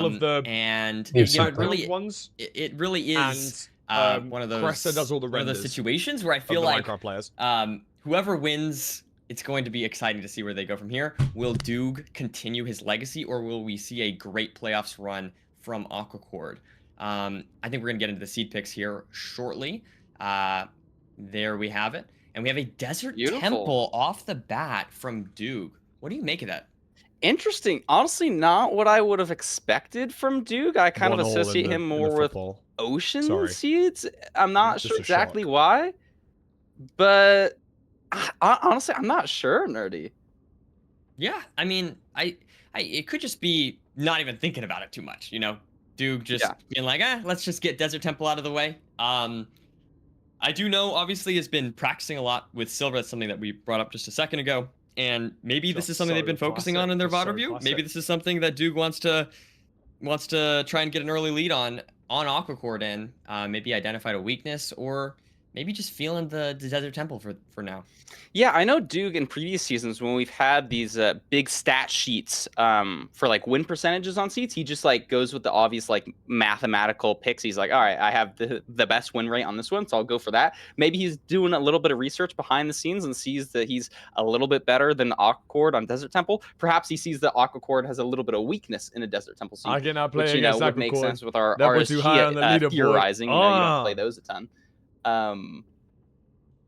of the And You've you know, seen it that. really, ones, it really is and Cressa does all the one of those renders situations where I of feel the like Minecraft players. whoever wins, it's going to be exciting to see where they go from here. Will Doog continue his legacy, or will we see a great playoffs run from Aquacord? I think we're gonna get into the seed picks here shortly. There we have it, and we have a Desert Beautiful. Temple off the bat from Doog. What do you make of that? Interesting. Honestly, not what I would have expected from Duke. I kind of 1-all in associate the him in the more with football. ocean Sorry. seeds. I'm not sure Just a exactly shock. why, but honestly, I'm not sure, Nerdy. Yeah, I mean, it could just be not even thinking about it too much, you know? Duke just Yeah. being like, let's just get Desert Temple out of the way. I do know, obviously, has been practicing a lot with Silver. That's something that we brought up just a second ago. And maybe this is something they've been focusing on in their VOD review. Maybe this is something that Duke wants to try and get an early lead on Aquacord and maybe identified a weakness, or maybe just feeling the Desert Temple for now. Yeah, I know Duke in previous seasons when we've had these big stat sheets for like win percentages on seats, he just like goes with the obvious like mathematical picks. He's like, all right, I have the best win rate on this one, so I'll go for that. Maybe he's doing a little bit of research behind the scenes and sees that he's a little bit better than Aquacord on Desert Temple. Perhaps he sees that Aquacord has a little bit of weakness in a Desert Temple seat, I cannot play which against would make Aquacord. sense with our Never too high on the RSG leaderboard. theorizing. You know, you don't play those a ton.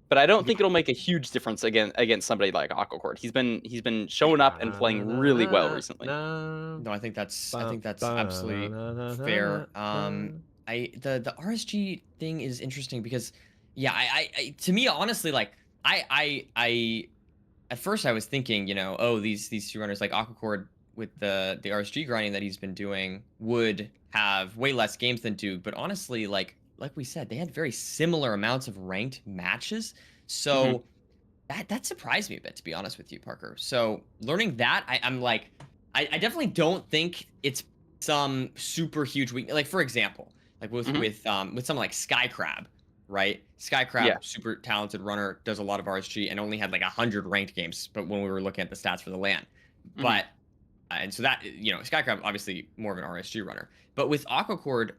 But I don't think it'll make a huge difference against somebody like Aquacord. He's been showing up and playing really well recently. No, I think that's absolutely fair. The RSG thing is interesting because, yeah, I to me honestly, like I at first I was thinking, you know, oh, these two runners like Aquacord with the RSG grinding that he's been doing would have way less games than Duke, but honestly, like we said, they had very similar amounts of ranked matches. So that surprised me a bit, to be honest with you, Parker. So learning that, I'm like, I definitely don't think it's some super huge weakness. Like, for example, like with someone like Sky Crab, right? Sky Crab, Yeah. super talented runner, does a lot of RSG and only had like 100 ranked games. But when we were looking at the stats for the LAN, but and so that, you know, Sky Crab obviously more of an RSG runner, but with Aquacord,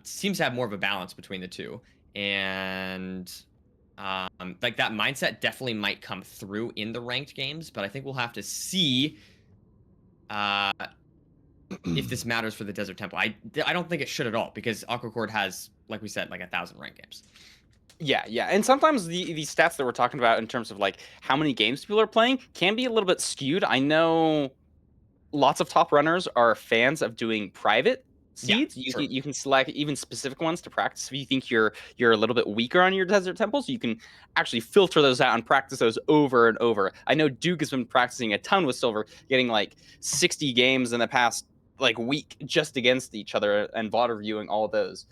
seems to have more of a balance between the two, and like that mindset definitely might come through in the ranked games, but I think we'll have to see if this matters for the Desert Temple. I don't think it should at all, because Aquacord has, like we said, like 1,000 ranked games. Yeah, and sometimes these stats that we're talking about in terms of like how many games people are playing can be a little bit skewed. I know lots of top runners are fans of doing private seeds. You can select even specific ones to practice if you think you're a little bit weaker on your Desert Temples. You can actually filter those out and practice those over and over. I know Duke has been practicing a ton with Silver, getting like 60 games in the past like week just against each other and VOD reviewing all of those.